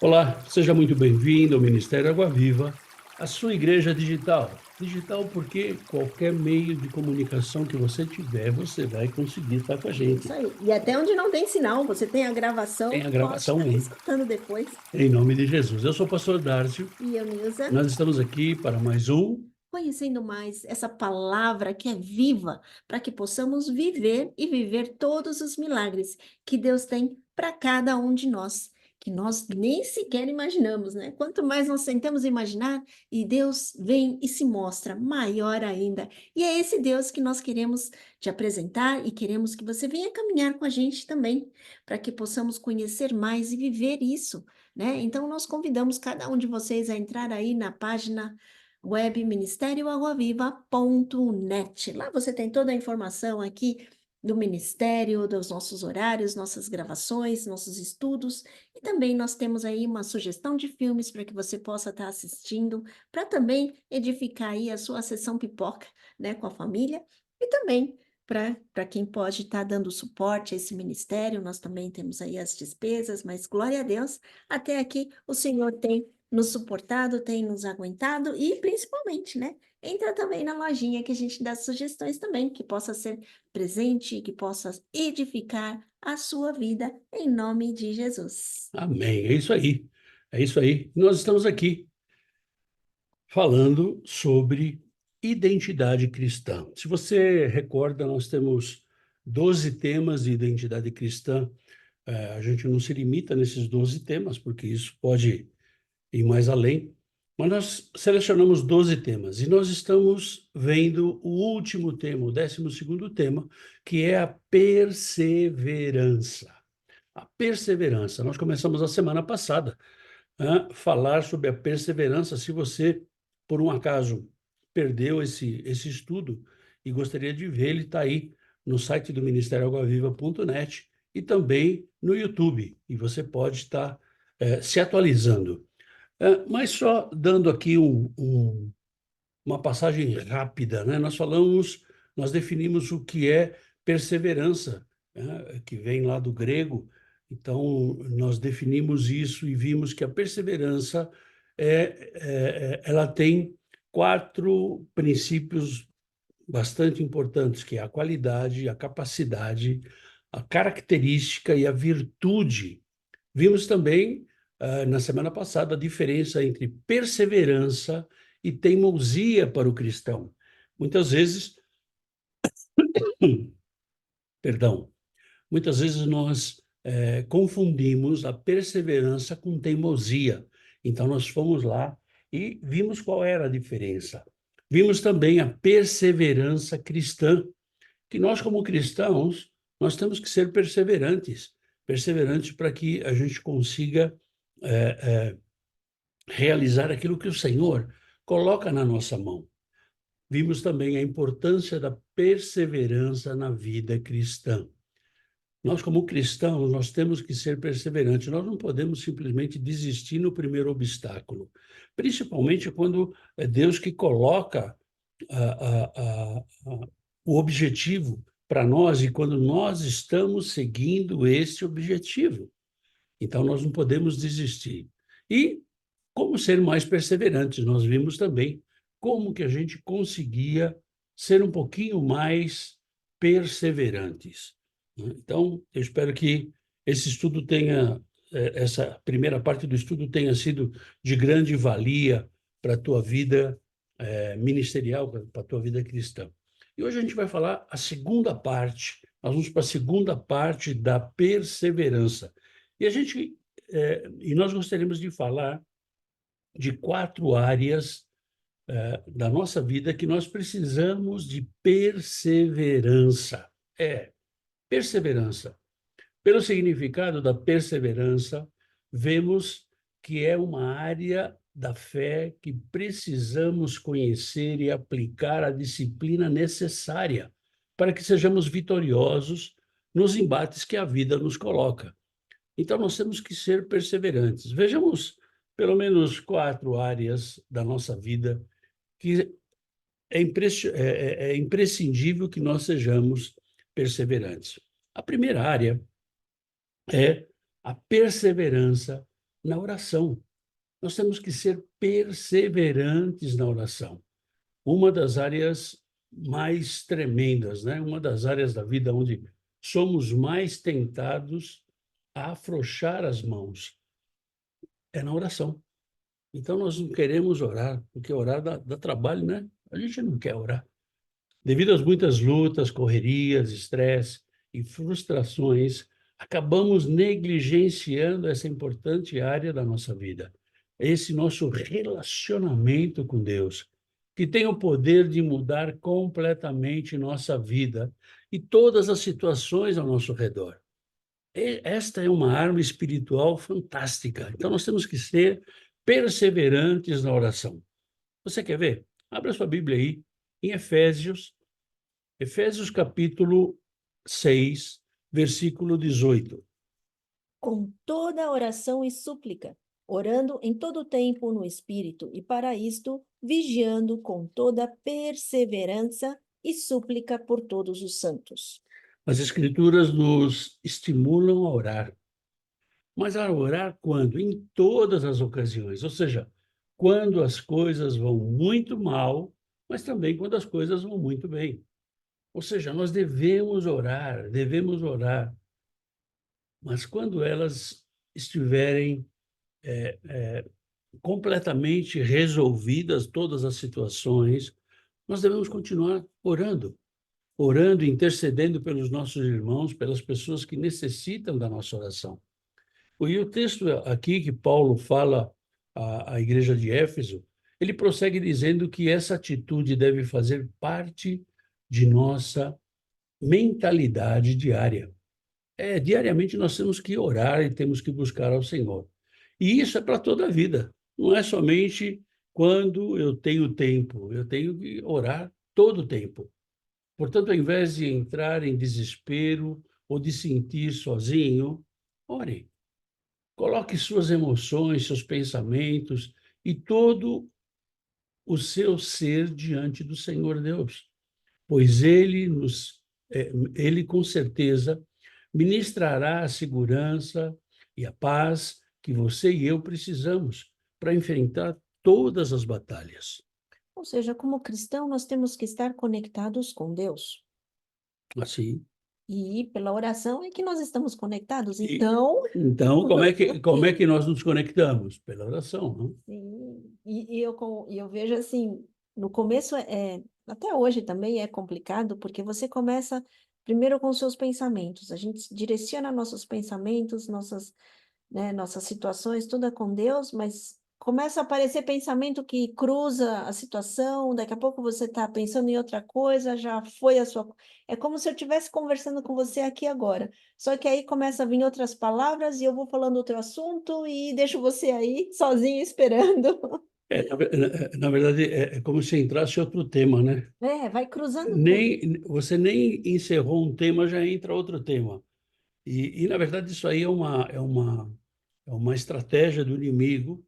Olá, seja muito bem-vindo ao Ministério Água Viva, a sua igreja digital. Digital porque qualquer meio de comunicação que você tiver, você vai conseguir estar com a Isso gente. aí. E até onde não tem sinal, você tem a Tem gravação, a pode gravação estar aí, escutando depois. em nome de Jesus. Eu sou o pastor Dárcio, E eu, Nilza, nós estamos aqui para mais um. conhecendo mais essa palavra que é viva, para que possamos viver e viver todos os milagres que Deus tem para cada um de nós, que nós nem sequer imaginamos, né? Quanto mais nós tentamos imaginar, e Deus vem e se mostra maior ainda. E é esse Deus que nós queremos te apresentar e queremos que você venha caminhar com a gente também, para que possamos conhecer mais e viver isso, né? Então, nós convidamos cada um de vocês a entrar aí na página web ministérioaguaviva.net. Lá você tem toda a informação aqui do ministério, dos nossos horários, nossas gravações, nossos estudos, e também nós temos aí uma sugestão de filmes para que você possa estar assistindo, para também edificar aí a sua sessão pipoca, né, com a família, e também para quem pode estar dando suporte a esse ministério, nós também temos aí as despesas, mas glória a Deus, até aqui o Senhor tem nos suportado, tem nos aguentado e principalmente, né? Entra também na lojinha que a gente dá sugestões também, que possa ser presente, que possa edificar a sua vida em nome de Jesus. Amém. É isso aí. É isso aí. Nós estamos aqui falando sobre identidade cristã. Se você recorda, nós temos 12 temas de identidade cristã. A gente não se limita nesses 12 temas, porque isso pode ir mais além, mas nós selecionamos 12 temas e nós estamos vendo o último tema, o 12º tema, que é a perseverança. A perseverança. Nós começamos a semana passada a falar sobre a perseverança. Se você, por um acaso, perdeu esse estudo e gostaria de ver, ele está aí no site do Ministério Aguaviva.net e também no YouTube. E você pode estar se atualizando. Mas só dando aqui uma passagem rápida, né? Nós definimos o que é perseverança, né? Que vem lá do grego. Então, nós definimos isso e vimos que a perseverança ela tem 4 princípios bastante importantes, que é a qualidade, a capacidade, a característica e a virtude. Vimos também, na semana passada, a diferença entre perseverança e teimosia para o cristão. Muitas vezes, perdão, muitas vezes nós confundimos a perseverança com teimosia. Então, nós fomos lá e vimos qual era a diferença. Vimos também a perseverança cristã, que nós, como cristãos, nós temos que ser perseverantes, perseverantes para que a gente consiga realizar aquilo que o Senhor coloca na nossa mão. Vimos também a importância da perseverança na vida cristã. Nós, como cristãos, nós temos que ser perseverantes. Nós não podemos simplesmente desistir no primeiro obstáculo, principalmente quando é Deus que coloca o objetivo para nós e quando nós estamos seguindo esse objetivo. Então, nós não podemos desistir. E como ser mais perseverantes? Nós vimos também como que a gente conseguia ser um pouquinho mais perseverantes, né? Então, eu espero que esse estudo tenha, essa primeira parte do estudo tenha sido de grande valia para a tua vida ministerial, para a tua vida cristã. E hoje a gente vai falar a segunda parte, nós vamos para a segunda parte da perseverança. E nós gostaríamos de falar de 4 áreas da nossa vida que nós precisamos de perseverança. Perseverança. Pelo significado da perseverança, vemos que é uma área da fé que precisamos conhecer e aplicar a disciplina necessária para que sejamos vitoriosos nos embates que a vida nos coloca. Então, nós temos que ser perseverantes. Vejamos pelo menos 4 áreas da nossa vida que é imprescindível que nós sejamos perseverantes. A primeira área é a perseverança na oração. Nós temos que ser perseverantes na oração. Uma das áreas mais tremendas, né? Uma das áreas da vida onde somos mais tentados a afrouxar as mãos é na oração. Então, nós não queremos orar, porque orar dá trabalho, né? A gente não quer orar. Devido às muitas lutas, correrias, estresse e frustrações, acabamos negligenciando essa importante área da nossa vida. Esse nosso relacionamento com Deus, que tem o poder de mudar completamente nossa vida e todas as situações ao nosso redor. Esta é uma arma espiritual fantástica. Então, nós temos que ser perseverantes na oração. Você quer ver? Abra sua Bíblia aí, em Efésios capítulo 6, versículo 18. Com toda oração e súplica, orando em todo o tempo no Espírito, e para isto, vigiando com toda perseverança e súplica por todos os santos. As Escrituras nos estimulam a orar. Mas a orar quando? Em todas as ocasiões. Ou seja, quando as coisas vão muito mal, mas também quando as coisas vão muito bem. Ou seja, nós devemos orar, mas quando elas estiverem completamente resolvidas, todas as situações, nós devemos continuar orando, intercedendo pelos nossos irmãos, pelas pessoas que necessitam da nossa oração. E o texto aqui que Paulo fala à igreja de Éfeso, ele prossegue dizendo que essa atitude deve fazer parte de nossa mentalidade diária. Diariamente nós temos que orar e temos que buscar ao Senhor. E isso é para toda a vida. Não é somente quando eu tenho tempo. Eu tenho que orar todo o tempo. Portanto, ao invés de entrar em desespero ou de sentir sozinho, ore. Coloque suas emoções, seus pensamentos e todo o seu ser diante do Senhor Deus, pois Ele com certeza ministrará a segurança e a paz que você e eu precisamos para enfrentar todas as batalhas. Ou seja, como cristão, nós temos que estar conectados com Deus. Assim. E pela oração é que nós estamos conectados. E, Então, então, como é que nós nos conectamos? Pela oração, não? sim, e eu vejo assim, no começo até hoje também é complicado, porque você começa primeiro com os seus pensamentos, a gente direciona nossos pensamentos, nossas situações, tudo é com Deus, mas começa a aparecer pensamento que cruza a situação, daqui a pouco você está pensando em outra coisa, já foi a sua. É como se eu estivesse conversando com você aqui agora. Só que aí começa a vir outras palavras e eu vou falando outro assunto e deixo você aí sozinho esperando. Na verdade, é como se entrasse outro tema, né? Vai cruzando tudo. Você nem encerrou um tema, já entra outro tema. Na verdade, isso aí é uma estratégia do inimigo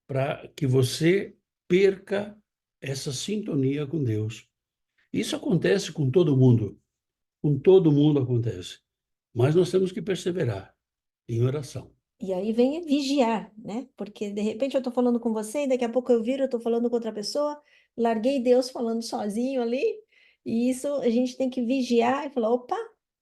para que você perca essa sintonia com Deus. Isso acontece com todo mundo acontece. Mas nós temos que perseverar em oração. E aí vem vigiar, né? Porque de repente eu estou falando com você e daqui a pouco eu viro, eu estou falando com outra pessoa, larguei Deus falando sozinho ali, e isso a gente tem que vigiar e falar: opa,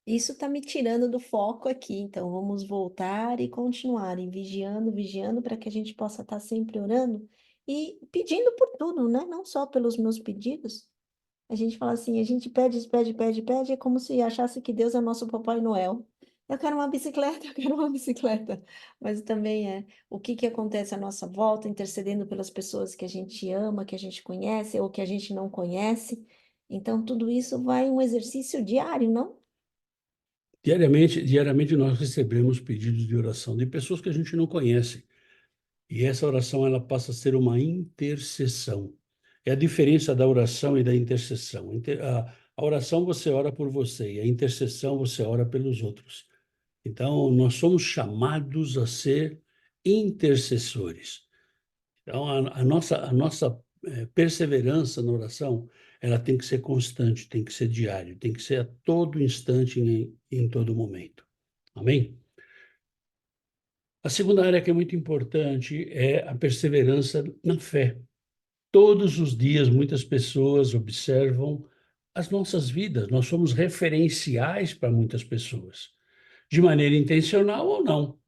isso está me tirando do foco aqui, então vamos voltar e continuar, e vigiando, vigiando, para que a gente possa estar sempre orando e pedindo por tudo, né? Não só pelos meus pedidos. A gente fala assim, a gente pede, pede, pede, pede, é como se achasse que Deus é nosso Papai Noel. Eu quero uma bicicleta, eu quero uma bicicleta. Mas também é o que acontece à nossa volta, intercedendo pelas pessoas que a gente ama, que a gente conhece ou que a gente não conhece. Então, tudo isso vai um exercício diário, não? Diariamente nós recebemos pedidos de oração de pessoas que a gente não conhece. E essa oração ela passa a ser uma intercessão. É a diferença da oração e da intercessão. A oração você ora por você e a intercessão você ora pelos outros. Então, nós somos chamados a ser intercessores. Então, a nossa perseverança na oração, ela tem que ser constante, tem que ser diário, tem que ser a todo instante, em todo momento. Amém? A segunda área que é muito importante é a perseverança na fé. Todos os dias, muitas pessoas observam as nossas vidas, nós somos referenciais para muitas pessoas, de maneira intencional ou não.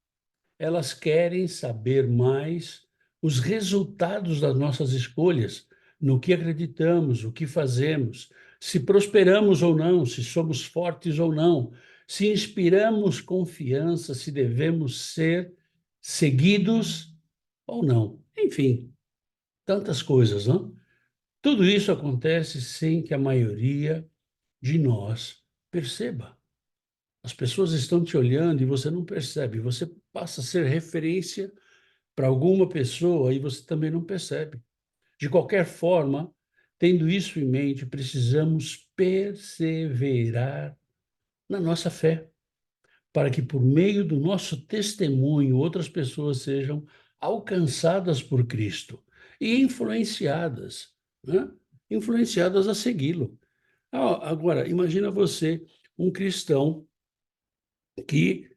Elas querem saber mais os resultados das nossas escolhas, no que acreditamos, o que fazemos, se prosperamos ou não, se somos fortes ou não, se inspiramos confiança, se devemos ser seguidos ou não. Enfim, tantas coisas, não? Tudo isso acontece sem que a maioria de nós perceba. As pessoas estão te olhando e você não percebe. Você passa a ser referência para alguma pessoa e você também não percebe. De qualquer forma, tendo isso em mente, precisamos perseverar na nossa fé, para que por meio do nosso testemunho outras pessoas sejam alcançadas por Cristo e influenciadas, né? Influenciadas a segui-lo. Agora, imagina você, um cristão que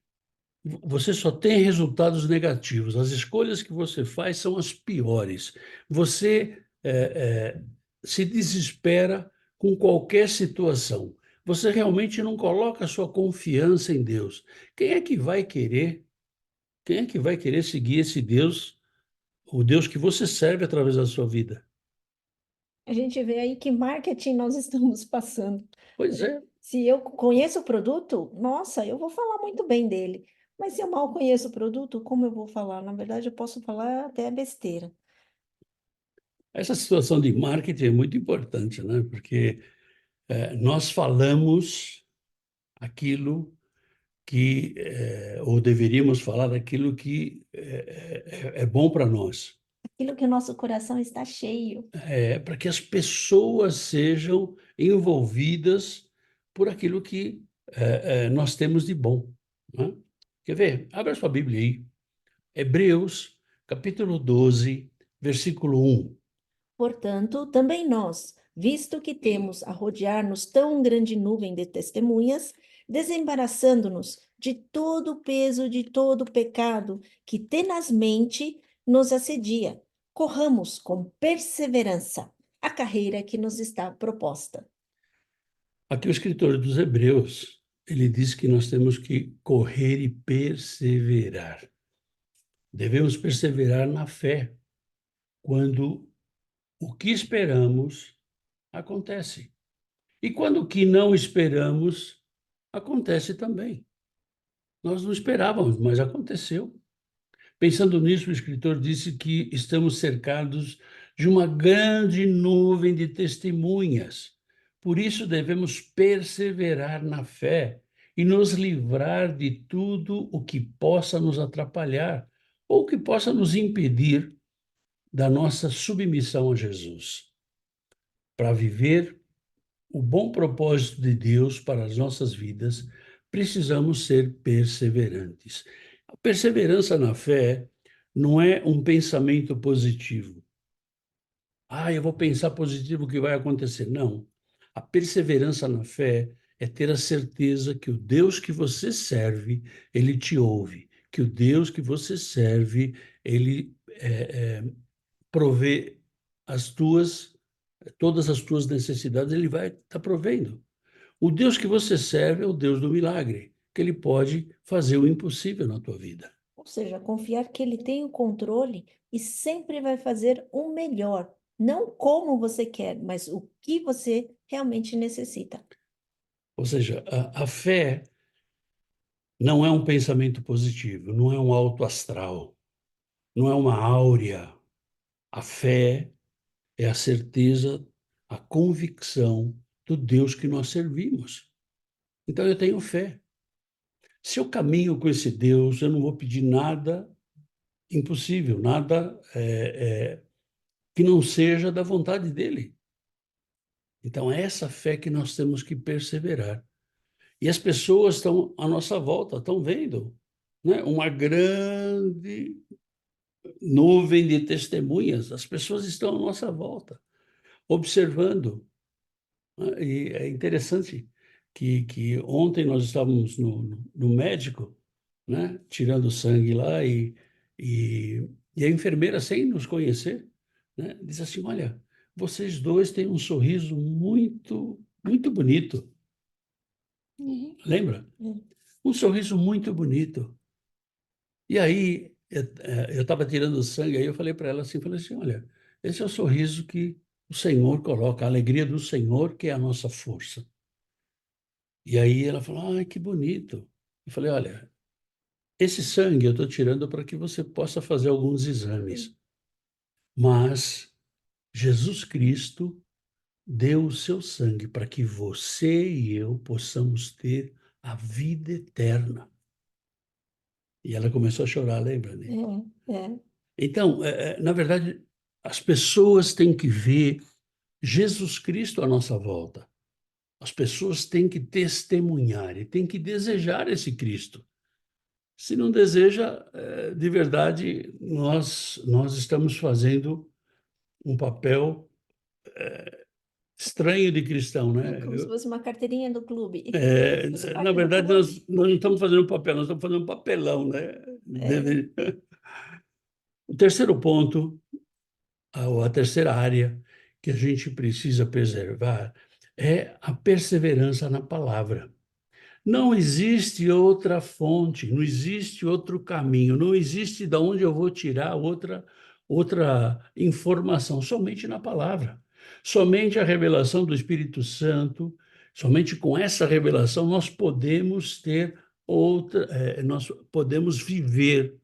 você só tem resultados negativos. As escolhas que você faz são as piores. Você se desespera com qualquer situação. Você realmente não coloca a sua confiança em Deus. Quem é que vai querer? Quem é que vai querer seguir esse Deus, o Deus que você serve através da sua vida? A gente vê aí que marketing nós estamos passando. Pois é. Se eu conheço o produto, nossa, eu vou falar muito bem dele. Mas se eu mal conheço o produto, como eu vou falar? Na verdade, eu posso falar até besteira. Essa situação de marketing é muito importante, né? Porque nós falamos aquilo que, ou deveríamos falar daquilo que é bom para nós, Aquilo que o nosso coração está cheio. para que as pessoas sejam envolvidas por aquilo que nós temos de bom, né? Quer ver? Abra sua Bíblia aí. Hebreus, capítulo 12, versículo 1. Portanto, também nós, visto que temos a rodear-nos tão grande nuvem de testemunhas, desembaraçando-nos de todo o peso de todo o pecado que tenazmente nos assedia, corramos com perseverança a carreira que nos está proposta. Aqui o escritor dos Hebreus, ele diz que nós temos que correr e perseverar. Devemos perseverar na fé, quando o que esperamos acontece. E quando o que não esperamos acontece também. Nós não esperávamos, mas aconteceu. Pensando nisso, o escritor disse que estamos cercados de uma grande nuvem de testemunhas. Por isso devemos perseverar na fé e nos livrar de tudo o que possa nos atrapalhar ou que possa nos impedir da nossa submissão a Jesus, para viver o bom propósito de Deus para as nossas vidas. Precisamos ser perseverantes. A perseverança na fé não é um pensamento positivo. Eu vou pensar positivo, o que vai acontecer? Não. A perseverança na fé é ter a certeza que o Deus que você serve, ele te ouve, que o Deus que você serve, ele provê as tuas, todas as tuas necessidades, ele vai estar provendo. O Deus que você serve é o Deus do milagre, que ele pode fazer o impossível na tua vida. Ou seja, confiar que ele tem o controle e sempre vai fazer o melhor, não como você quer, mas o que você realmente necessita. Ou seja, a fé não é um pensamento positivo, não é um alto astral, não é uma áurea. A fé é a certeza, a convicção do Deus que nós servimos. Então eu tenho fé. Se eu caminho com esse Deus, eu não vou pedir nada impossível, nada que não seja da vontade dele. Então é essa fé que nós temos que perseverar. E as pessoas estão à nossa volta, estão vendo, né? Uma grande nuvem de testemunhas. As pessoas estão à nossa volta, observando, né? E é interessante que ontem nós estávamos no médico né? Tirando sangue lá e, e a enfermeira, sem nos conhecer, né? Diz assim, olha, vocês dois têm um sorriso muito bonito. Uhum. Lembra? Uhum. Um sorriso muito bonito. E aí, eu estava tirando sangue, aí eu falei assim, olha, esse é o sorriso que o Senhor coloca, a alegria do Senhor, que é a nossa força. E aí ela falou, que bonito. Eu falei, olha, esse sangue eu estou tirando para que você possa fazer alguns exames, mas Jesus Cristo deu o seu sangue para que você e eu possamos ter a vida eterna. E ela começou a chorar, lembra, né? É. Então, na verdade, as pessoas têm que ver Jesus Cristo à nossa volta. As pessoas têm que testemunhar e têm que desejar esse Cristo. Se não deseja, de verdade, nós estamos fazendo um papel estranho de cristão, É né? como se fosse uma carteirinha do clube. Faço Na parte do verdade, clube. nós não estamos fazendo um papel, nós estamos fazendo um papelão, né? É. O terceiro ponto, ou a terceira área que a gente precisa preservar é a perseverança na palavra. Não existe outra fonte, não existe outro caminho, não existe de onde eu vou tirar outra informação, somente na palavra. Somente a revelação do Espírito Santo, somente com essa revelação nós podemos ter nós podemos viver.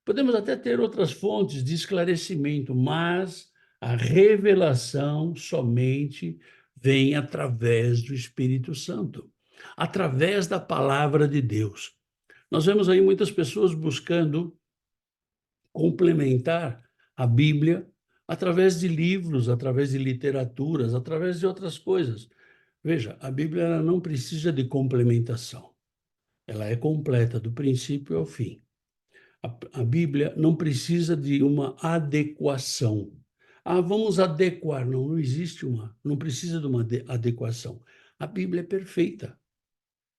Podemos até ter outras fontes de esclarecimento, mas a revelação somente vem através do Espírito Santo, através da palavra de Deus. Nós vemos aí muitas pessoas buscando complementar a Bíblia através de livros, através de literaturas, através de outras coisas. Veja, a Bíblia ela não precisa de complementação. Ela é completa do princípio ao fim. A Bíblia não precisa de uma adequação. Vamos adequar. Não, não existe não precisa de uma adequação. A Bíblia é perfeita.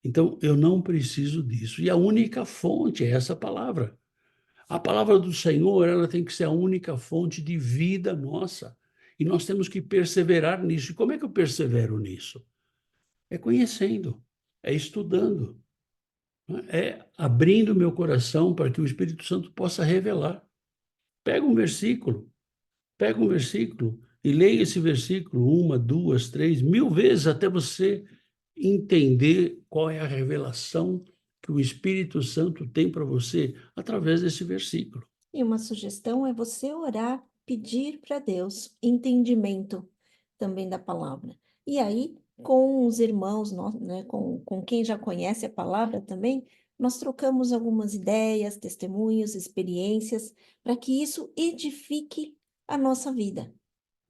Então, eu não preciso disso. E a única fonte é essa palavra. A palavra do Senhor, ela tem que ser a única fonte de vida nossa. E nós temos que perseverar nisso. E como é que eu persevero nisso? É conhecendo, é estudando, né? É abrindo meu coração para que o Espírito Santo possa revelar. Pega um versículo, pega um versículo e leia esse versículo uma, duas, três, mil vezes até você entender qual é a revelação que o Espírito Santo tem para você através desse versículo. E uma sugestão é você orar, pedir para Deus entendimento também da palavra. E aí, com os irmãos, né, com quem já conhece a palavra também, nós trocamos algumas ideias, testemunhos, experiências, para que isso edifique a nossa vida.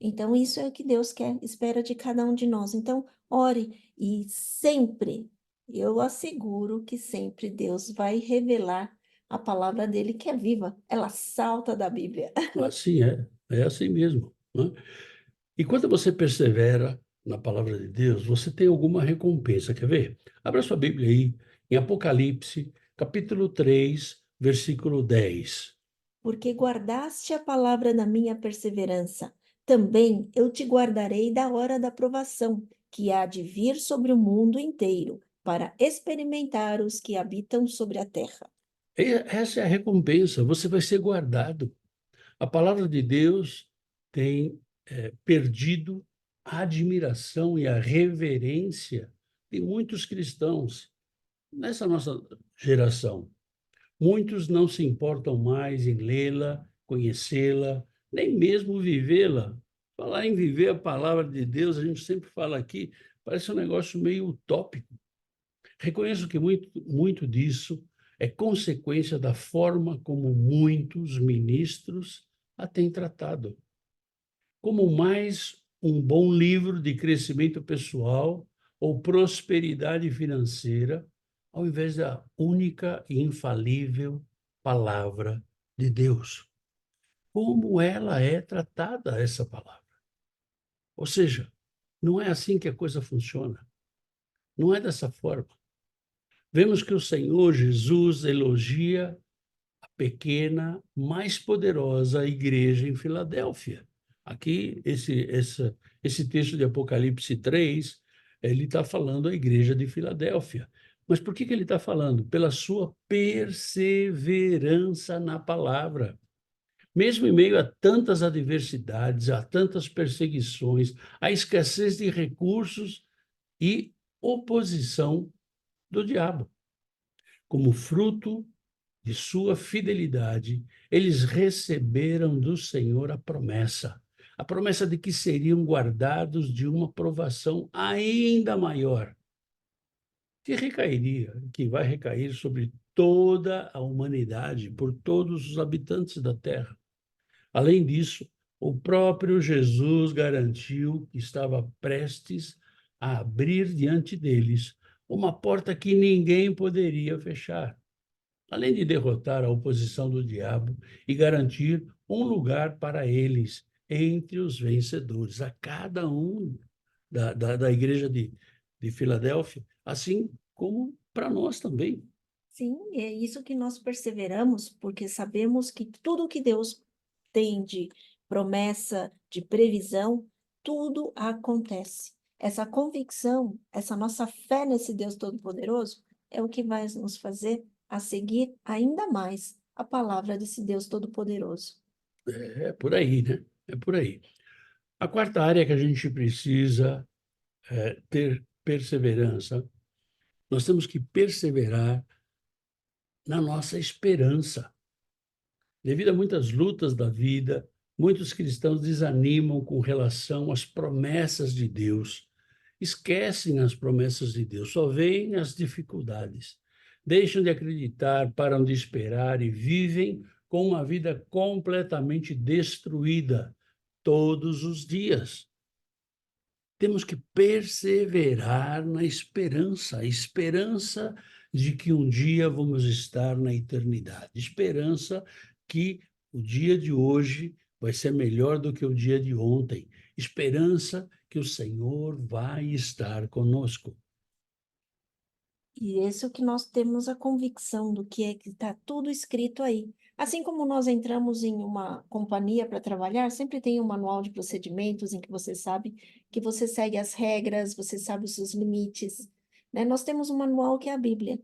Então, isso é o que Deus quer, espera de cada um de nós. Então, ore e sempre, eu asseguro que sempre Deus vai revelar a palavra dele que é viva, ela salta da Bíblia. Assim é assim mesmo, né? E quando você persevera na palavra de Deus, você tem alguma recompensa. Quer ver? Abra sua Bíblia aí, em Apocalipse, capítulo 3, versículo 10. Porque guardaste a palavra da minha perseverança, também eu te guardarei da hora da provação, que há de vir sobre o mundo inteiro, para experimentar os que habitam sobre a terra. Essa é a recompensa, você vai ser guardado. A palavra de Deus tem perdido a admiração e a reverência de muitos cristãos nessa nossa geração. Muitos não se importam mais em lê-la, conhecê-la, nem mesmo vivê-la. Falar em viver a palavra de Deus, a gente sempre fala aqui, parece um negócio meio utópico. Reconheço que muito disso é consequência da forma como muitos ministros a têm tratado, como mais um bom livro de crescimento pessoal ou prosperidade financeira, ao invés da única e infalível palavra de Deus. Como ela é tratada, essa palavra? Ou seja, não é assim que a coisa funciona. Não é dessa forma. vemos que o Senhor Jesus elogia a pequena, mais poderosa igreja em Filadélfia. Aqui, esse texto de Apocalipse 3, ele está falando a igreja de Filadélfia. Mas por que ele está falando? Pela sua perseverança na palavra. Mesmo em meio a tantas adversidades, a tantas perseguições, a escassez de recursos e oposição do diabo. Como fruto de sua fidelidade, eles receberam do Senhor a promessa de que seriam guardados de uma provação ainda maior, que vai recair sobre toda a humanidade, por todos os habitantes da terra. Além disso, o próprio Jesus garantiu que estava prestes a abrir diante deles uma porta que ninguém poderia fechar, além de derrotar a oposição do diabo e garantir um lugar para eles entre os vencedores, a cada um da igreja de Filadélfia, assim como para nós também. Sim, é isso que nós perseveramos, porque sabemos que tudo que Deus tem de promessa, de previsão, tudo acontece. Essa convicção, essa nossa fé nesse Deus Todo-Poderoso é o que vai nos fazer a seguir ainda mais a palavra desse Deus Todo-Poderoso. É por aí, né? É por aí. A quarta área que a gente precisa ter perseverança, nós temos que perseverar na nossa esperança. Devido a muitas lutas da vida, muitos cristãos desanimam com relação às promessas de Deus, esquecem as promessas de Deus, só veem as dificuldades, deixam de acreditar, param de esperar e vivem com uma vida completamente destruída todos os dias. Temos que perseverar na esperança, a esperança de que um dia vamos estar na eternidade, esperança que o dia de hoje vai ser melhor do que o dia de ontem, esperança que o Senhor vai estar conosco. E isso que nós temos a convicção do que é que está tudo escrito aí. Assim como nós entramos em uma companhia para trabalhar, sempre tem um manual de procedimentos em que você sabe que você segue as regras, você sabe os seus limites, né? Nós temos um manual que é a Bíblia,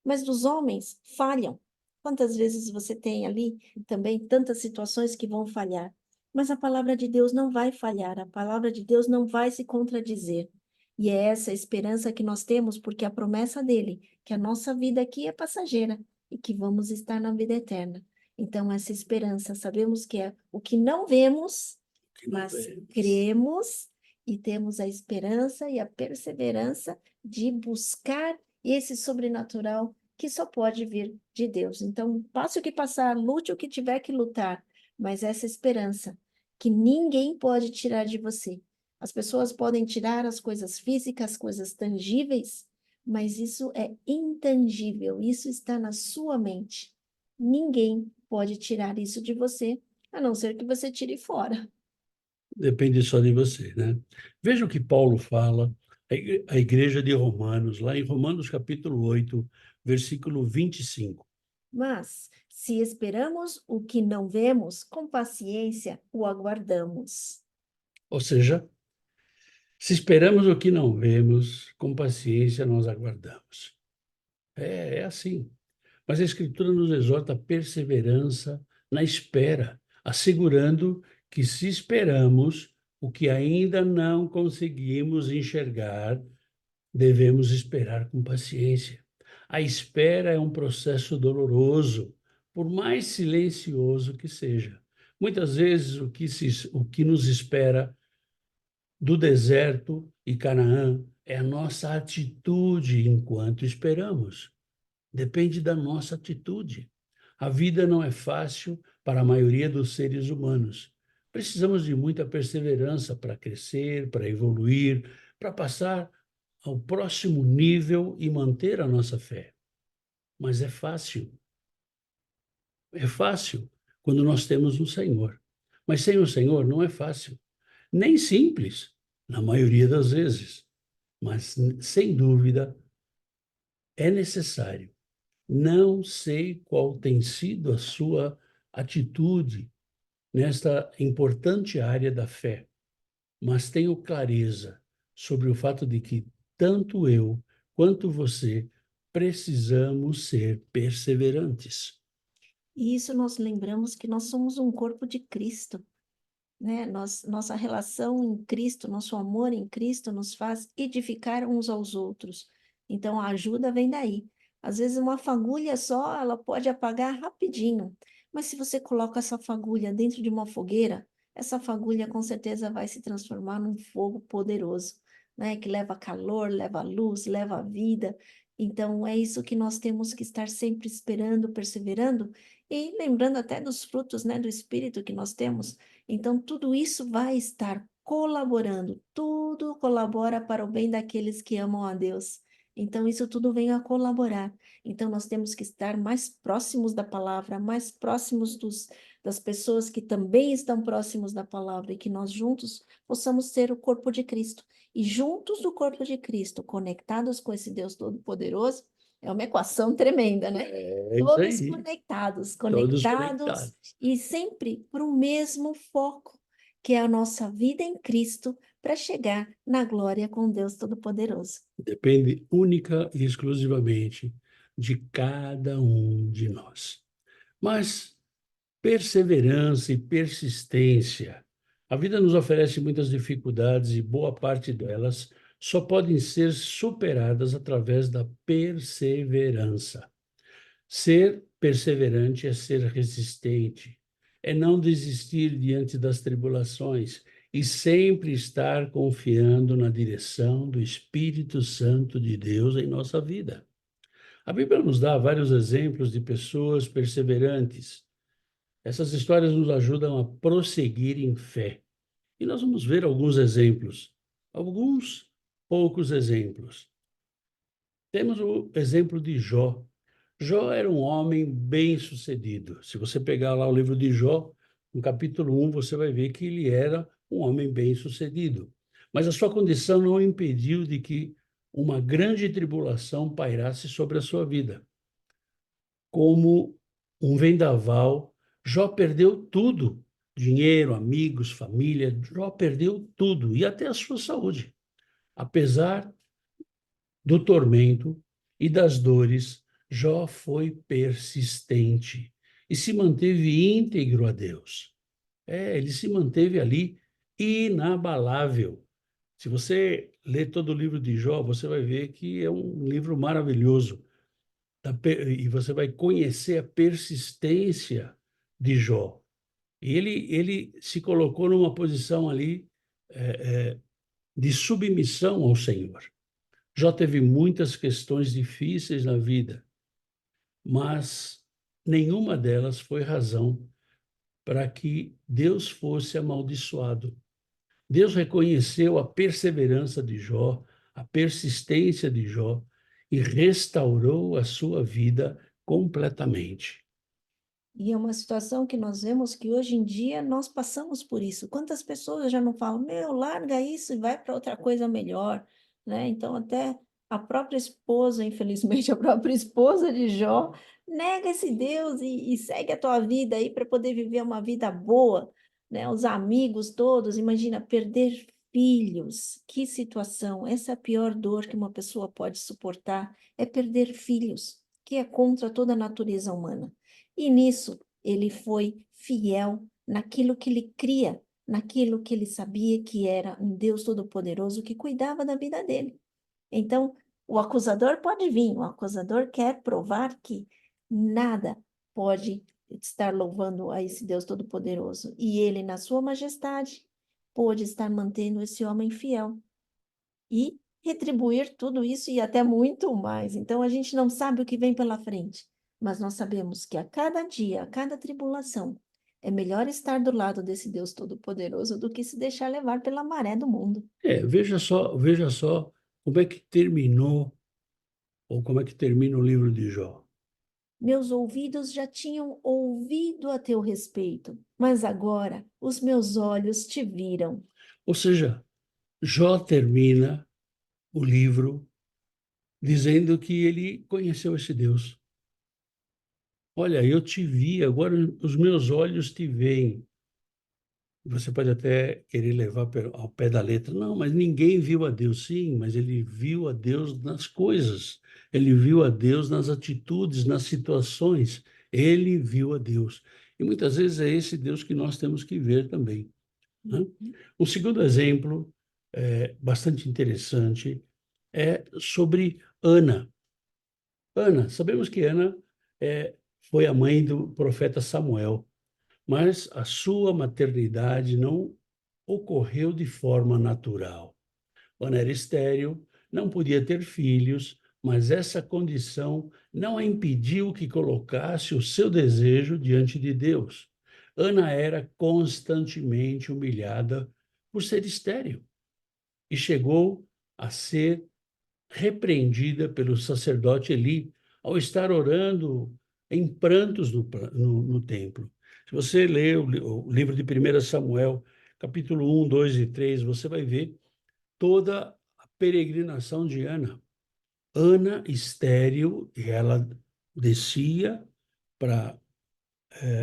mas os homens falham. Quantas vezes você tem ali também tantas situações que vão falhar? Mas a palavra de Deus não vai falhar, a palavra de Deus não vai se contradizer. E é essa esperança que nós temos, porque a promessa dele, que a nossa vida aqui é passageira e que vamos estar na vida eterna. Então, essa esperança, sabemos que é o que não vemos, mas cremos e temos a esperança e a perseverança de buscar esse sobrenatural que só pode vir de Deus. Então, passe o que passar, lute o que tiver que lutar, mas essa esperança que ninguém pode tirar de você. As pessoas podem tirar as coisas físicas, coisas tangíveis, mas isso é intangível, isso está na sua mente. Ninguém pode tirar isso de você, a não ser que você tire fora. Depende só de você, né? Veja o que Paulo fala, a igreja de Romanos, lá em Romanos capítulo 8, versículo 25. Mas, se esperamos o que não vemos, com paciência o aguardamos. Ou seja, se esperamos o que não vemos, com paciência nós aguardamos. É assim. Mas a Escritura nos exorta a perseverança na espera, assegurando que se esperamos o que ainda não conseguimos enxergar, devemos esperar com paciência. A espera é um processo doloroso, por mais silencioso que seja. Muitas vezes o que nos espera do deserto e Canaã é a nossa atitude enquanto esperamos. Depende da nossa atitude. A vida não é fácil para a maioria dos seres humanos. Precisamos de muita perseverança para crescer, para evoluir, para passar ao próximo nível e manter a nossa fé. Mas é fácil. É fácil quando nós temos um Senhor. Mas sem o Senhor não é fácil. Nem simples, na maioria das vezes. Mas, sem dúvida, é necessário. Não sei qual tem sido a sua atitude nesta importante área da fé, mas tenho clareza sobre o fato de que tanto eu quanto você precisamos ser perseverantes. E isso nós lembramos que nós somos um corpo de Cristo, né? Nossa relação em Cristo, nosso amor em Cristo nos faz edificar uns aos outros. Então a ajuda vem daí. Às vezes uma fagulha só, ela pode apagar rapidinho, mas se você coloca essa fagulha dentro de uma fogueira, essa fagulha com certeza vai se transformar num fogo poderoso, né? Que leva calor, leva luz, leva vida. Então é isso que nós temos que estar sempre esperando, perseverando e lembrando até dos frutos, né, do Espírito que nós temos. Então, tudo isso vai estar colaborando, tudo colabora para o bem daqueles que amam a Deus. Então, isso tudo vem a colaborar. Então, nós temos que estar mais próximos da palavra, mais próximos das pessoas que também estão próximos da palavra, e que nós juntos possamos ser o corpo de Cristo. E juntos do corpo de Cristo, conectados com esse Deus Todo-Poderoso, é uma equação tremenda, né? É isso Todos aí, conectados, todos conectados conectados. e sempre para o mesmo foco, que é a nossa vida em Cristo, para chegar na glória com Deus Todo-Poderoso. Depende única e exclusivamente de cada um de nós. Mas perseverança e persistência. A vida nos oferece muitas dificuldades e boa parte delas só podem ser superadas através da perseverança. Ser perseverante é ser resistente, é não desistir diante das tribulações e sempre estar confiando na direção do Espírito Santo de Deus em nossa vida. A Bíblia nos dá vários exemplos de pessoas perseverantes. Essas histórias nos ajudam a prosseguir em fé. E nós vamos ver alguns exemplos, alguns poucos exemplos. Temos o exemplo de Jó. Jó era um homem bem-sucedido. Se você pegar lá o livro de Jó, no capítulo 1, você vai ver que ele era um homem bem-sucedido. Mas a sua condição não impediu de que uma grande tribulação pairasse sobre a sua vida. Como um vendaval, Jó perdeu tudo: dinheiro, amigos, família. Jó perdeu tudo e até a sua saúde. Apesar do tormento e das dores, Jó foi persistente e se manteve íntegro a Deus. Ele se manteve ali inabalável. Se você ler todo o livro de Jó, você vai ver que é um livro maravilhoso. E você vai conhecer a persistência de Jó. Ele se colocou numa posição ali de submissão ao Senhor. Jó teve muitas questões difíceis na vida, mas nenhuma delas foi razão para que Deus fosse amaldiçoado. Deus reconheceu a perseverança de Jó, a persistência de Jó e restaurou a sua vida completamente. E é uma situação que nós vemos que hoje em dia nós passamos por isso. Quantas pessoas já não falam, meu, larga isso e vai para outra coisa melhor, né? Então, até a própria esposa, infelizmente, a própria esposa de Jó, nega esse Deus e segue a tua vida aí para poder viver uma vida boa, né? Os amigos todos, imagina, perder filhos. Que situação! Essa é a pior dor que uma pessoa pode suportar, é perder filhos, que é contra toda a natureza humana. E nisso ele foi fiel naquilo que ele cria, naquilo que ele sabia que era um Deus Todo-Poderoso que cuidava da vida dele. Então, o acusador pode vir, o acusador quer provar que nada pode estar louvando a esse Deus Todo-Poderoso. E ele, na sua majestade, pôde estar mantendo esse homem fiel e retribuir tudo isso e até muito mais. Então, a gente não sabe o que vem pela frente, mas nós sabemos que a cada dia, a cada tribulação, é melhor estar do lado desse Deus Todo-Poderoso do que se deixar levar pela maré do mundo. Veja só como é que terminou, ou como é que termina o livro de Jó. Meus ouvidos já tinham ouvido a teu respeito, mas agora os meus olhos te viram. Ou seja, Jó termina o livro dizendo que ele conheceu esse Deus. Olha, eu te vi, agora os meus olhos te veem. Você pode até querer levar ao pé da letra. Não, mas ninguém viu a Deus. Sim, mas ele viu a Deus nas coisas. Ele viu a Deus nas atitudes, nas situações. Ele viu a Deus. E muitas vezes é esse Deus que nós temos que ver também, né? Um segundo exemplo, bastante interessante, é sobre Ana. Ana, sabemos que Ana foi a mãe do profeta Samuel, mas a sua maternidade não ocorreu de forma natural. Ana era estéril, não podia ter filhos, mas essa condição não a impediu que colocasse o seu desejo diante de Deus. Ana era constantemente humilhada por ser estéril e chegou a ser repreendida pelo sacerdote Eli ao estar orando em prantos no templo. Se você ler o livro de 1 Samuel, capítulo 1, 2 e 3, você vai ver toda a peregrinação de Ana. Ana, estéril, e ela descia para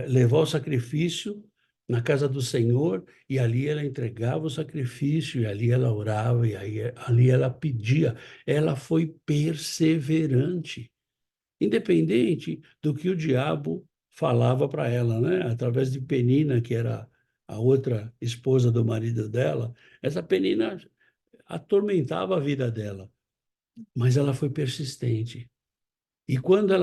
levar o sacrifício na casa do Senhor, e ali ela entregava o sacrifício, e ali ela orava, e ali ela pedia. Ela foi perseverante, independente do que o diabo falava para ela, né? Através de Penina, que era a outra esposa do marido dela, essa Penina atormentava a vida dela, mas ela foi persistente. E quando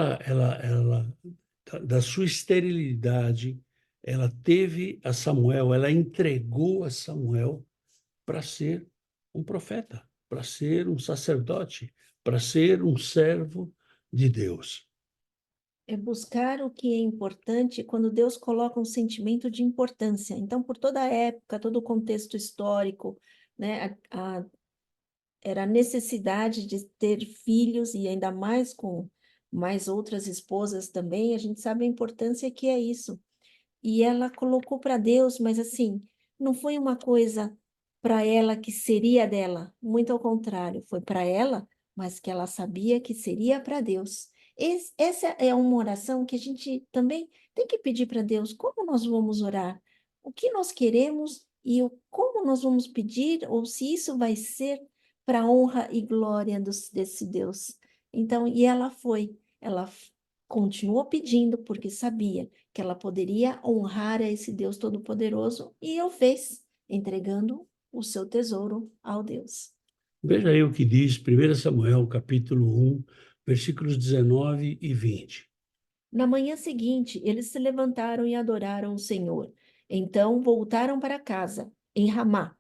da sua esterilidade, ela teve a Samuel, ela entregou a Samuel para ser um profeta, para ser um sacerdote, para ser um servo de Deus. É buscar o que é importante quando Deus coloca um sentimento de importância. Então, por toda a época, todo o contexto histórico, né, era a necessidade de ter filhos, e ainda mais com mais outras esposas também, a gente sabe a importância que é isso. E ela colocou para Deus, mas assim, não foi uma coisa para ela que seria dela, muito ao contrário, foi para ela, mas que ela sabia que seria para Deus. Essa é uma oração que a gente também tem que pedir para Deus, como nós vamos orar, o que nós queremos e como nós vamos pedir, ou se isso vai ser para a honra e glória desse Deus. Então, e ela foi, continuou pedindo porque sabia que ela poderia honrar a esse Deus Todo-Poderoso, e o fez, entregando o seu tesouro ao Deus. Veja aí o que diz 1 Samuel, capítulo 1, versículos 19 e 20. Na manhã seguinte, eles se levantaram e adoraram o Senhor. Então voltaram para casa, em Ramá.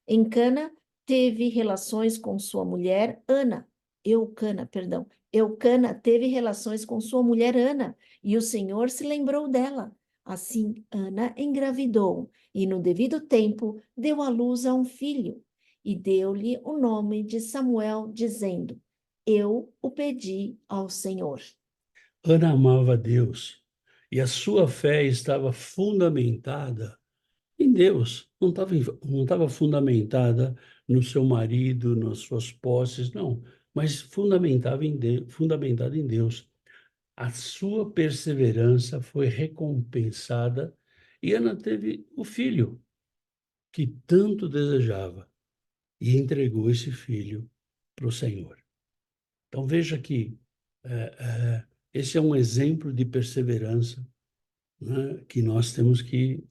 Encana teve relações com sua mulher Ana. Eucana, perdão. Eucana teve relações com sua mulher Ana, e o Senhor se lembrou dela. Assim, Ana engravidou e, no devido tempo, deu à luz a um filho. E deu-lhe o nome de Samuel, dizendo: Eu o pedi ao Senhor. Ana amava a Deus e a sua fé estava fundamentada em Deus. Não estava fundamentada no seu marido, nas suas posses, não, mas fundamentada em Deus. A sua perseverança foi recompensada e Ana teve o filho que tanto desejava e entregou esse filho para o Senhor. Então veja que esse é um exemplo de perseverança, né, que nós temos que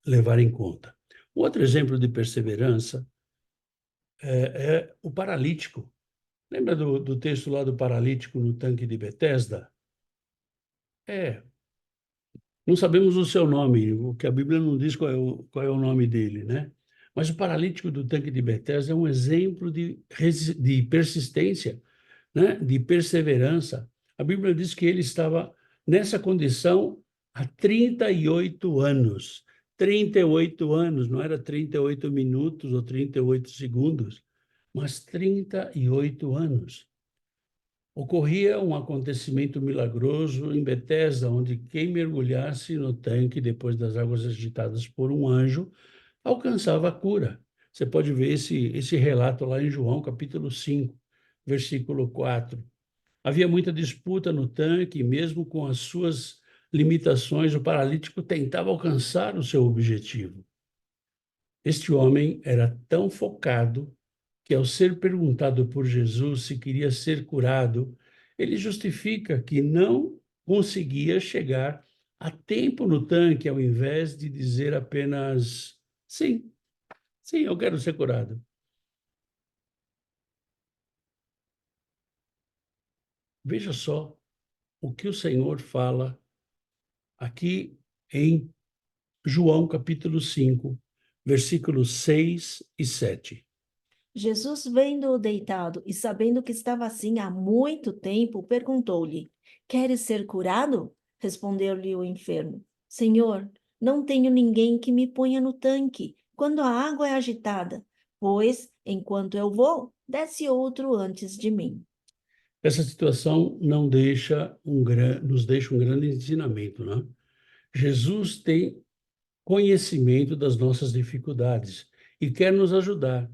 levar em conta. Outro exemplo de perseverança é o paralítico. Lembra do texto lá do paralítico no tanque de Betesda? É, não sabemos o seu nome, o que a Bíblia não diz qual é o nome dele, né? Mas o paralítico do tanque de Betesda é um exemplo de persistência, né? De perseverança. A Bíblia diz que ele estava nessa condição há 38 anos. 38 anos, não era 38 minutos ou 38 segundos, mas 38 anos. Ocorria um acontecimento milagroso em Betesda, onde quem mergulhasse no tanque depois das águas agitadas por um anjo alcançava a cura. Você pode ver esse relato lá em João, capítulo 5. versículo 4. Havia muita disputa no tanque, e mesmo com as suas limitações, o paralítico tentava alcançar o seu objetivo. Este homem era tão focado que, ao ser perguntado por Jesus se queria ser curado, ele justifica que não conseguia chegar a tempo no tanque, ao invés de dizer apenas sim, sim, eu quero ser curado. Veja só o que o Senhor fala aqui em João capítulo 5, versículos 6 e 7. Jesus, vendo-o deitado e sabendo que estava assim há muito tempo, perguntou-lhe: Queres ser curado? Respondeu-lhe o enfermo: Senhor, não tenho ninguém que me ponha no tanque quando a água é agitada, pois, enquanto eu vou, desce outro antes de mim. Essa situação nos deixa um grande ensinamento, né? Jesus tem conhecimento das nossas dificuldades e quer nos ajudar.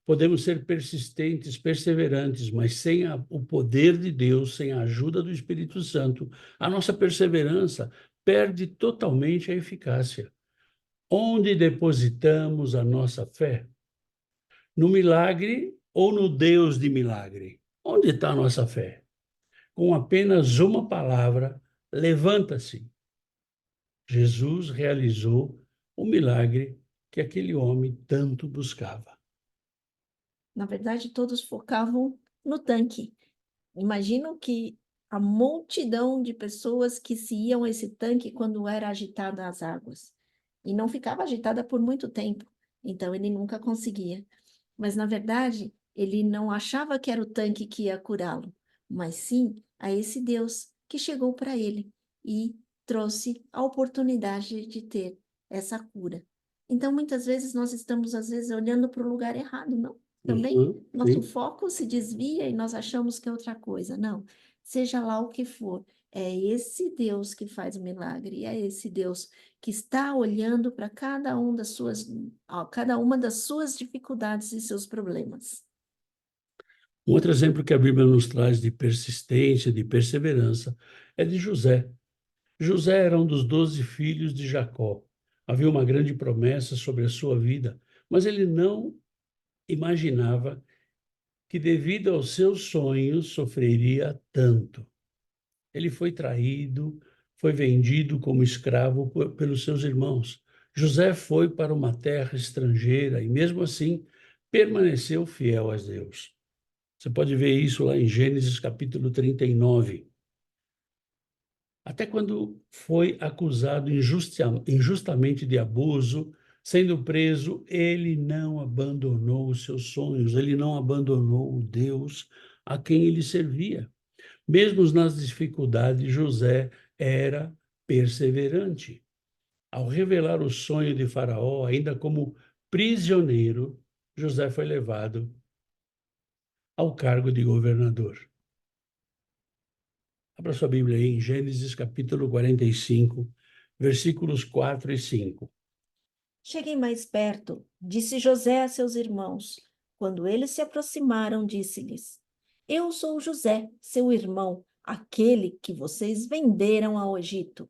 Podemos ser persistentes, perseverantes, mas sem o poder de Deus, sem a ajuda do Espírito Santo, a nossa perseverança perde totalmente a eficácia. Onde depositamos a nossa fé? No milagre ou no Deus de milagre? Onde está a nossa fé? Com apenas uma palavra, levanta-se. Jesus realizou o milagre que aquele homem tanto buscava. Na verdade, todos focavam no tanque. Imagino que a multidão de pessoas que se iam a esse tanque quando era agitada as águas. E não ficava agitada por muito tempo, então ele nunca conseguia. Mas, na verdade, ele não achava que era o tanque que ia curá-lo, mas sim a esse Deus que chegou para ele e trouxe a oportunidade de ter essa cura. Então, muitas vezes, nós estamos, às vezes, olhando para o lugar errado, não? Também nosso Sim. foco se desvia e nós achamos que é outra coisa. Não, seja lá o que for, é esse Deus que faz o milagre, é esse Deus que está olhando para cada uma das suas dificuldades e seus problemas. Um outro exemplo que a Bíblia nos traz de persistência, de perseverança, é de José. José era um dos 12 filhos de Jacó. Havia uma grande promessa sobre a sua vida, mas ele não imaginava que, devido aos seus sonhos, sofreria tanto. Ele foi traído, foi vendido como escravo pelos seus irmãos. José foi para uma terra estrangeira e, mesmo assim, permaneceu fiel a Deus. Você pode ver isso lá em Gênesis capítulo 39. Até quando foi acusado injustamente de abuso, sendo preso, ele não abandonou os seus sonhos, ele não abandonou o Deus a quem ele servia. Mesmo nas dificuldades, José era perseverante. Ao revelar o sonho de Faraó, ainda como prisioneiro, José foi levado ao cargo de governador. Abra sua Bíblia aí em Gênesis capítulo 45, versículos 4 e 5. Cheguem mais perto, disse José a seus irmãos. Quando eles se aproximaram, disse-lhes: Eu sou José, seu irmão, aquele que vocês venderam ao Egito.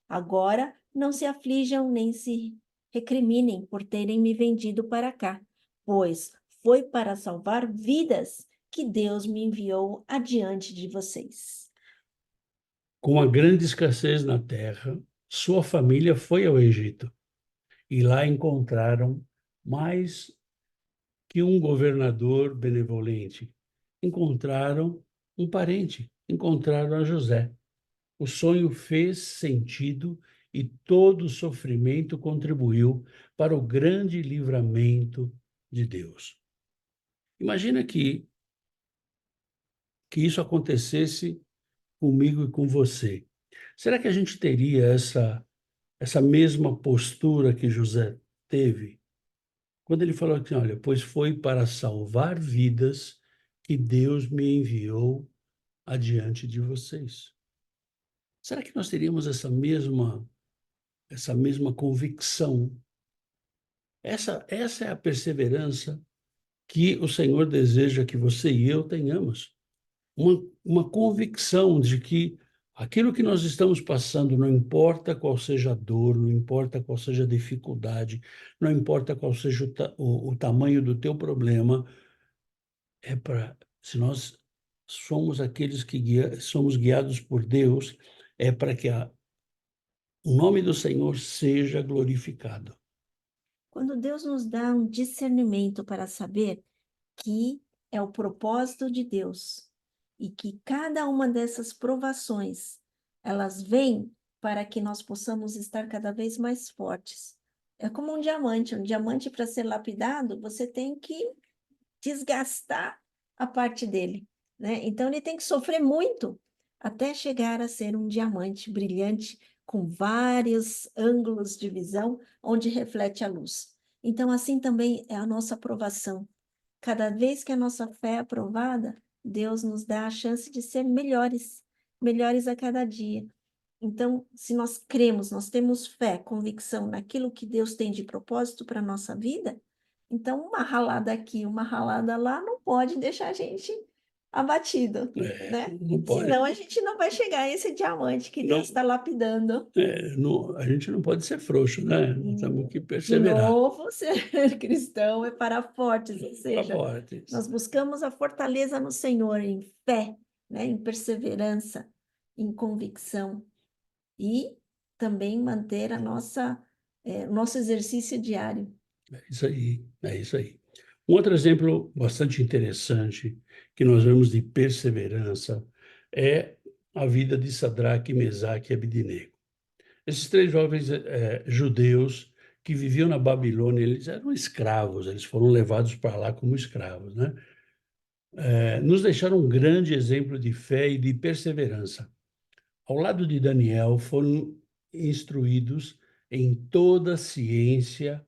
Agora não se aflijam nem se recriminem por terem me vendido para cá, pois foi para salvar vidas que Deus me enviou adiante de vocês. Com a grande escassez na terra, sua família foi ao Egito e lá encontraram mais que um governador benevolente. Encontraram um parente, encontraram a José. O sonho fez sentido e todo o sofrimento contribuiu para o grande livramento de Deus. Imagina que isso acontecesse comigo e com você. Será que a gente teria essa mesma postura que José teve? Quando ele falou assim, olha, pois foi para salvar vidas que Deus me enviou adiante de vocês. Será que nós teríamos essa mesma convicção? Essa é a perseverança que o Senhor deseja que você e eu tenhamos. Uma convicção de que aquilo que nós estamos passando, não importa qual seja a dor, não importa qual seja a dificuldade, não importa qual seja o tamanho do teu problema, se nós somos aqueles que somos guiados por Deus, é para que o nome do Senhor seja glorificado. Quando Deus nos dá um discernimento para saber que é o propósito de Deus e que cada uma dessas provações, elas vêm para que nós possamos estar cada vez mais fortes. É como um diamante para ser lapidado, você tem que desgastar a parte dele, né? Então ele tem que sofrer muito até chegar a ser um diamante brilhante com vários ângulos de visão onde reflete a luz. Então assim também é a nossa aprovação. Cada vez que a nossa fé é aprovada, Deus nos dá a chance de ser melhores, melhores a cada dia. Então, se nós cremos, nós temos fé, convicção naquilo que Deus tem de propósito para a nossa vida, então uma ralada aqui, uma ralada lá não pode deixar a gente abatido, né? Não pode. Senão a gente não vai chegar a esse diamante que Deus está lapidando. A gente não pode ser frouxo, né? Nós temos que De perseverar. novo, ser cristão é para fortes, ou Para seja, fortes. nós buscamos a fortaleza no Senhor em fé, né? Em perseverança, em convicção e também manter a nosso exercício diário. É isso aí, é isso aí. Um outro exemplo bastante interessante que nós vemos de perseverança é a vida de Sadraque, Mesaque e Abidnego. Esses três jovens judeus que viviam na Babilônia, eles eram escravos, eles foram levados para lá como escravos, né? Nos deixaram um grande exemplo de fé e de perseverança. Ao lado de Daniel, foram instruídos em toda a ciência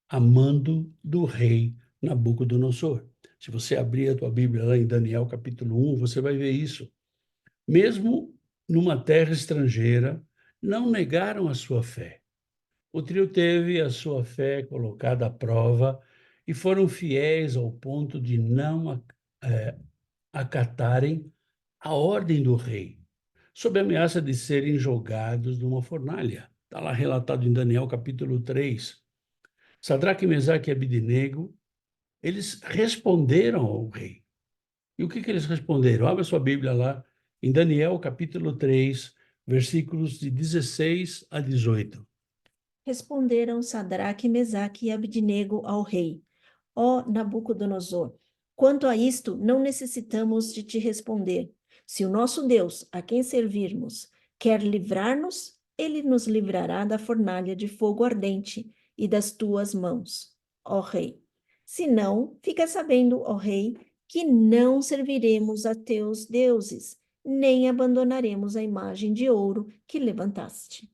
a mando do rei Nabucodonosor. Se você abrir a tua Bíblia lá em Daniel capítulo 1, você vai ver isso. Mesmo numa terra estrangeira, não negaram a sua fé. O trio teve a sua fé colocada à prova e foram fiéis ao ponto de não acatarem a ordem do rei, sob a ameaça de serem jogados numa fornalha. Está lá relatado em Daniel capítulo 3. Sadraque, Mesaque e Abidnego, eles responderam ao rei. E o que eles responderam? Abra sua Bíblia lá em Daniel capítulo 3, versículos de 16 a 18. Responderam Sadraque, Mesaque e Abidnego ao rei: Ó Nabucodonosor, quanto a isto, não necessitamos de te responder. Se o nosso Deus, a quem servirmos, quer livrar-nos, ele nos livrará da fornalha de fogo ardente e das tuas mãos, ó rei. Se não, fica sabendo, ó rei, que não serviremos a teus deuses, nem abandonaremos a imagem de ouro que levantaste.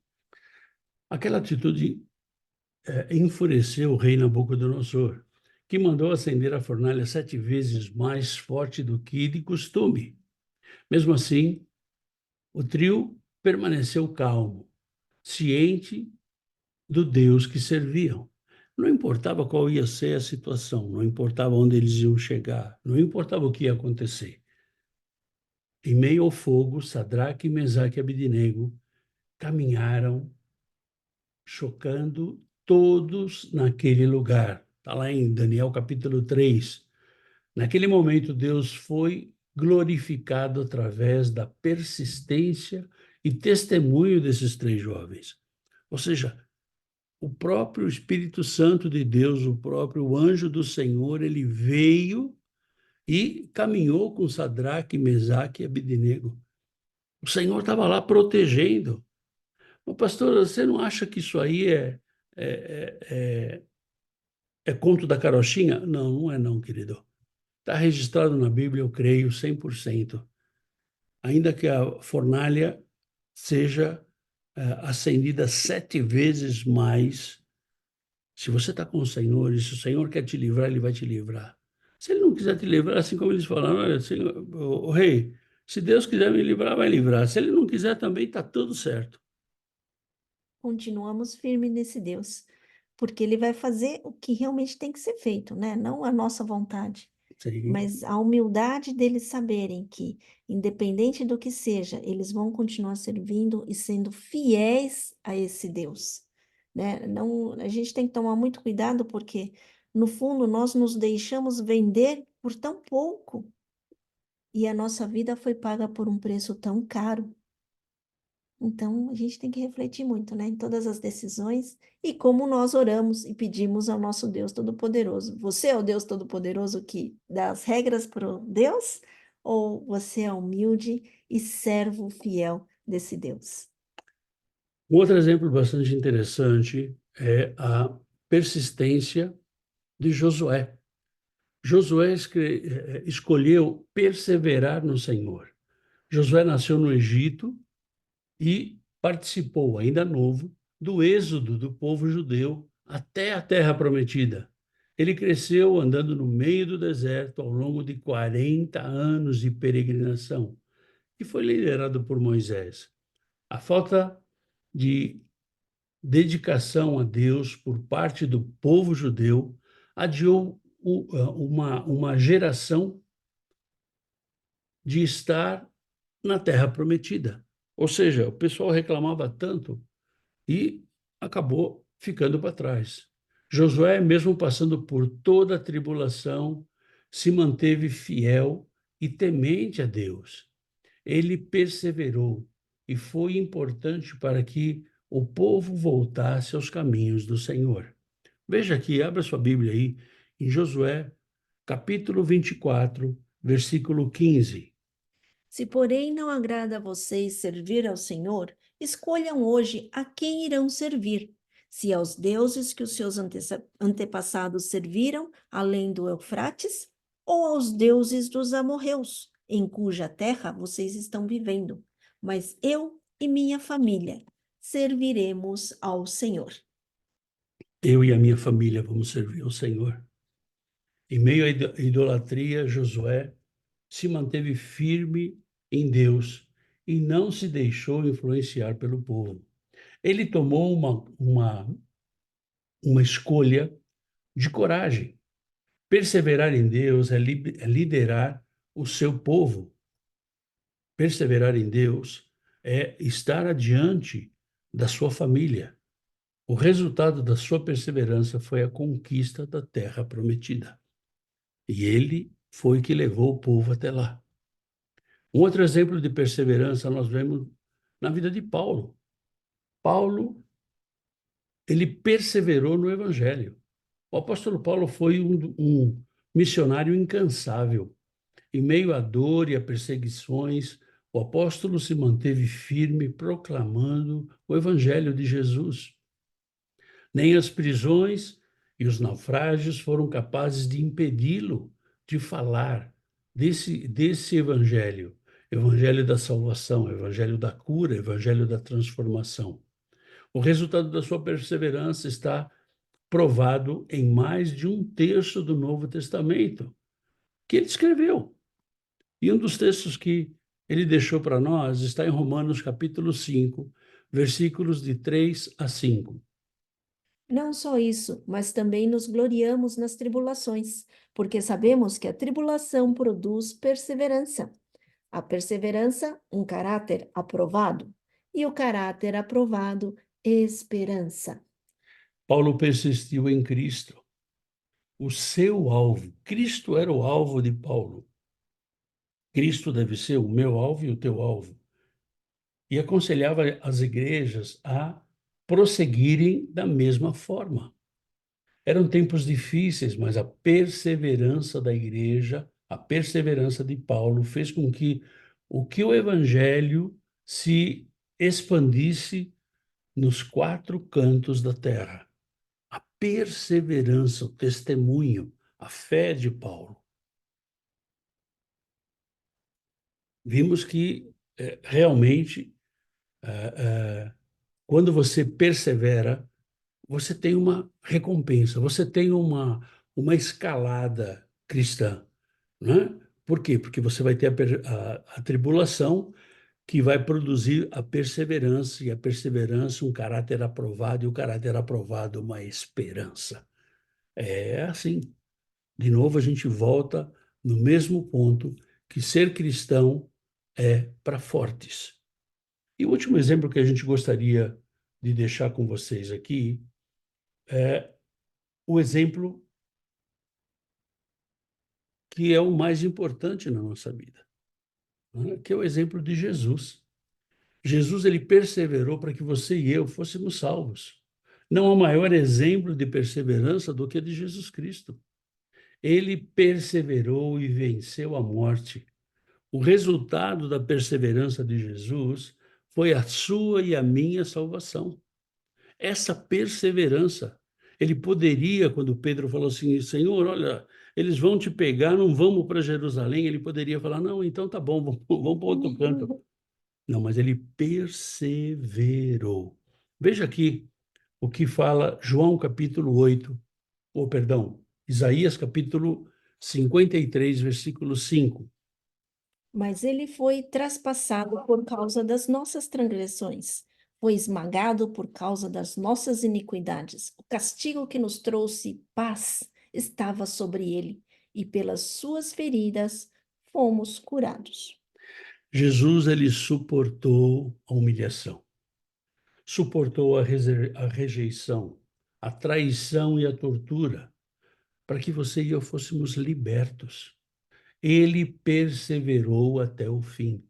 Aquela atitude enfureceu o rei Nabucodonosor, que mandou acender a fornalha 7 vezes mais forte do que de costume. Mesmo assim, o trio permaneceu calmo, ciente do Deus que serviam. Não importava qual ia ser a situação, não importava onde eles iam chegar, não importava o que ia acontecer. Em meio ao fogo, Sadraque, Mesaque e Abidnego caminharam, chocando todos naquele lugar. Está lá em Daniel capítulo 3. Naquele momento, Deus foi glorificado através da persistência e testemunho desses três jovens. Ou seja, o próprio Espírito Santo de Deus, o próprio anjo do Senhor, ele veio e caminhou com Sadraque, Mesaque e Abidnego. O Senhor estava lá protegendo. Mas, pastor, você não acha que isso aí é, é, é conto da carochinha? Não, não é não, querido. Está registrado na Bíblia, eu creio, 100%. Ainda que a fornalha seja acendida 7 vezes mais. Se você está com o Senhor e se o Senhor quer te livrar, Ele vai te livrar. Se Ele não quiser te livrar, assim como eles falaram, olha, Senhor, o rei, se Deus quiser me livrar, vai livrar. Se Ele não quiser também, está tudo certo. Continuamos firmes nesse Deus. porque ele vai fazer o que realmente tem que ser feito, né? Não a nossa vontade. Sim. Mas a humildade deles saberem que, independente do que seja, eles vão continuar servindo e sendo fiéis a esse Deus, né? Não, a gente tem que tomar muito cuidado porque, no fundo, nós nos deixamos vender por tão pouco e a nossa vida foi paga por um preço tão caro. Então, a gente tem que refletir muito, né, em todas as decisões e como nós oramos e pedimos ao nosso Deus Todo-Poderoso. Você é o Deus Todo-Poderoso que dá as regras para o Deus? Ou você é humilde e servo fiel desse Deus? Um outro exemplo bastante interessante é a persistência de Josué. Josué escolheu perseverar no Senhor. Josué nasceu no Egito e participou, ainda novo, do êxodo do povo judeu até a Terra Prometida. Ele cresceu andando no meio do deserto ao longo de 40 anos de peregrinação e foi liderado por Moisés. A falta de dedicação a Deus por parte do povo judeu adiou uma geração de estar na Terra Prometida. Ou seja, o pessoal reclamava tanto e acabou ficando para trás. Josué, mesmo passando por toda a tribulação, se manteve fiel e temente a Deus. Ele perseverou e foi importante para que o povo voltasse aos caminhos do Senhor. Veja aqui, abra sua Bíblia aí, em Josué, capítulo 24, versículo 15. Se, porém, não agrada a vocês servir ao Senhor, escolham hoje a quem irão servir. Se aos deuses que os seus antepassados serviram, além do Eufrates, ou aos deuses dos amorreus, em cuja terra vocês estão vivendo. Mas eu e minha família serviremos ao Senhor. Eu e a minha família vamos servir ao Senhor. Em meio à idolatria, Josué se manteve firme em Deus e não se deixou influenciar pelo povo. Ele tomou uma escolha de coragem. Perseverar em Deus é liderar o seu povo. Perseverar em Deus é estar adiante da sua família. O resultado da sua perseverança foi a conquista da terra prometida. E ele foi que levou o povo até lá. Um outro exemplo de perseverança nós vemos na vida de Paulo. Paulo, ele perseverou no evangelho. O apóstolo Paulo foi um missionário incansável. Em meio à dor e a perseguições, o apóstolo se manteve firme proclamando o evangelho de Jesus. Nem as prisões e os naufrágios foram capazes de impedi-lo de falar desse evangelho, evangelho da salvação, evangelho da cura, evangelho da transformação. O resultado da sua perseverança está provado em mais de um terço do Novo Testamento que ele escreveu. E um dos textos que ele deixou para nós está em Romanos capítulo 5, versículos de 3 a 5. Não só isso, mas também nos gloriamos nas tribulações, porque sabemos que a tribulação produz perseverança. A perseverança, um caráter aprovado, e o caráter aprovado, esperança. Paulo persistiu em Cristo, o seu alvo. Cristo era o alvo de Paulo. Cristo deve ser o meu alvo e o teu alvo. E aconselhava as igrejas a prosseguirem da mesma forma. Eram tempos difíceis, mas a perseverança da igreja, a perseverança de Paulo, fez com que o evangelho se expandisse nos quatro cantos da terra. A perseverança, o testemunho, a fé de Paulo. Vimos que realmente, quando você persevera, você tem uma recompensa, você tem uma escalada cristã, né? Por quê? Porque você vai ter a tribulação que vai produzir a perseverança, e a perseverança um caráter aprovado, e o caráter aprovado uma esperança. É assim. De novo, a gente volta no mesmo ponto que ser cristão é para fortes. E o último exemplo que a gente gostaria de deixar com vocês aqui é o exemplo que é o mais importante na nossa vida, né? Que é o exemplo de Jesus. Jesus, ele perseverou para que você e eu fôssemos salvos. Não há maior exemplo de perseverança do que a de Jesus Cristo. Ele perseverou e venceu a morte. O resultado da perseverança de Jesus foi a sua e a minha salvação. Essa perseverança, ele poderia, quando Pedro falou assim, Senhor, olha, eles vão te pegar, não vamos para Jerusalém, ele poderia falar, não, então tá bom, vamos para outro canto. Não, mas ele perseverou. Veja aqui o que fala João capítulo 8, ou perdão, Isaías capítulo 53, versículo 5. Mas ele foi traspassado por causa das nossas transgressões, foi esmagado por causa das nossas iniquidades. O castigo que nos trouxe paz estava sobre ele, e pelas suas feridas fomos curados. Jesus, ele suportou a humilhação, suportou a rejeição, a traição e a tortura, para que você e eu fôssemos libertos. Ele perseverou até o fim.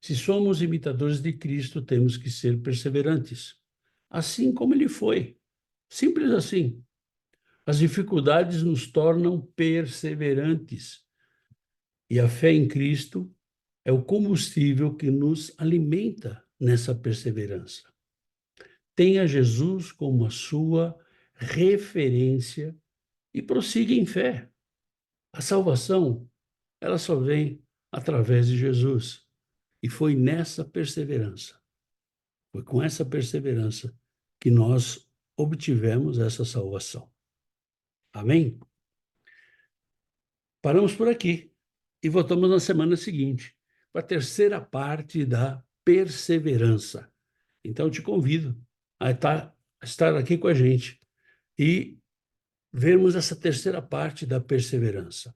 Se somos imitadores de Cristo, temos que ser perseverantes, assim como ele foi. Simples assim. As dificuldades nos tornam perseverantes. E a fé em Cristo é o combustível que nos alimenta nessa perseverança. Tenha Jesus como a sua referência e prossiga em fé. A salvação, ela só vem através de Jesus. E foi nessa perseverança, foi com essa perseverança que nós obtivemos essa salvação. Amém? Paramos por aqui e voltamos na semana seguinte, para a terceira parte da perseverança. Então, eu te convido a estar aqui com a gente e vermos essa terceira parte da perseverança.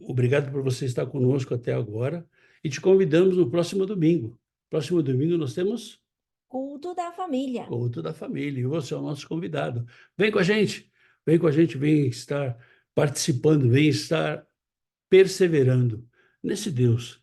Obrigado por você estar conosco até agora e te convidamos no próximo domingo. Próximo domingo nós temos Culto da família. Culto da Família e você é o nosso convidado. Vem com a gente, vem estar participando, vem estar perseverando nesse Deus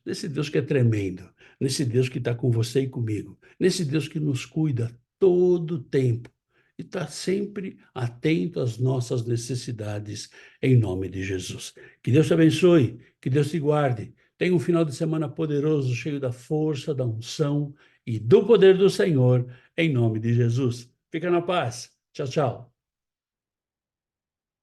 que é tremendo, nesse Deus que está com você e comigo, nesse Deus que nos cuida todo o tempo e está sempre atento às nossas necessidades, em nome de Jesus. Que Deus te abençoe, que Deus te guarde. Tenha um final de semana poderoso, cheio da força, da unção e do poder do Senhor, em nome de Jesus. Fica na paz. Tchau, tchau.